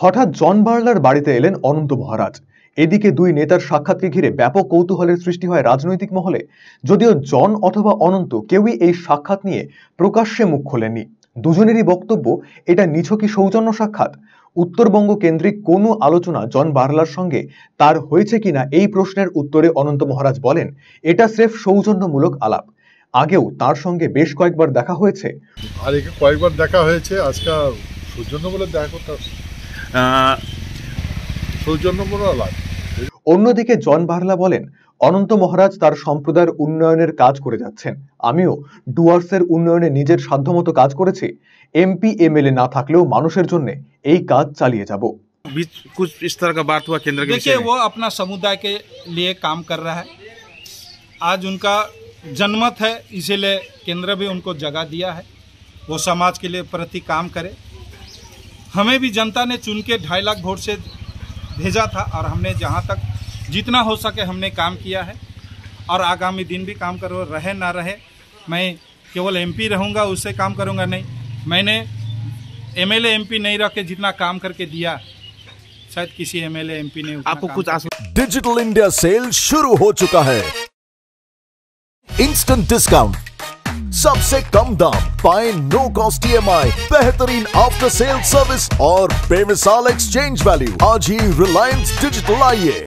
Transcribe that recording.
হঠাৎ জন বার্লার বাড়িতে এলেন অনন্ত মহারাজ। এদিকে দুই নেতার সাক্ষাৎকে ঘিরে ব্যাপক কৌতূহলের সৃষ্টি হয় রাজনৈতিক মহলে। যদিও জন অথবা অনন্ত কেউই এই সাক্ষাৎ নিয়ে প্রকাশ্যে মুখ খোলেননি। দুজনেরই বক্তব্য এটা নিছকই সৌজন্য সাক্ষাৎ। উত্তরবঙ্গ কেন্দ্রিক কোনো আলোচনা জন বার্লার সঙ্গে তার হয়েছে কিনা এই প্রশ্নের উত্তরে অনন্ত মহারাজ বলেন, এটা স্রেফ সৌজন্যমূলক আলাপ। আগেও তার সঙ্গে বেশ কয়েকবার দেখা হয়েছে। আর একে কয়েকবার দেখা হয়েছে, আজকে সৌজন্য বলে দেখা করতে সৌজন্যমূলক আলাপ। অন্যদিকে জন বার্লা বলেন, অনন্ত মহারাজ তার সম্প্রদায়ের উন্নয়নের কাজ করে যাচ্ছেন। আমিও ডুয়ার্সের উন্নয়নে নিজের সাধ্যমতো কাজ করেছি। এমপি এমএলএ না থাকলেও মানুষের জন্য এই কাজ চালিয়ে যাব। कुछ इस तरह का बात हुआ केंद्र के देखिए, वो अपना समुदाय के लिए काम कर रहा है। आज उनका जनमत है, इसीलिए केंद्र भी उनको जगह दिया है वो समाज के लिए प्रति काम करे। हमें भी जनता ने चुन के 2.5 लाख वोट से भेजा था और हमने जहां तक जितना हो सके हमने काम किया है और आगामी दिन भी काम करो, रहे ना रहे। मैं केवल एमपी रहूंगा उससे काम करूंगा नहीं। मैंने एमएलए एमपी नहीं रख के जितना काम करके दिया शायद किसी एमएलए एमपी ने आपको कुछ डिजिटल इंडिया सेल शुरू हो चुका है। इंस्टेंट डिस्काउंट, सबसे कम दाम, पाए नो कॉस्ट EMI, बेहतरीन आफ्टर सेल सर्विस और बेमिसाल एक्सचेंज वैल्यू। आज ही रिलायंस डिजिटल आइए।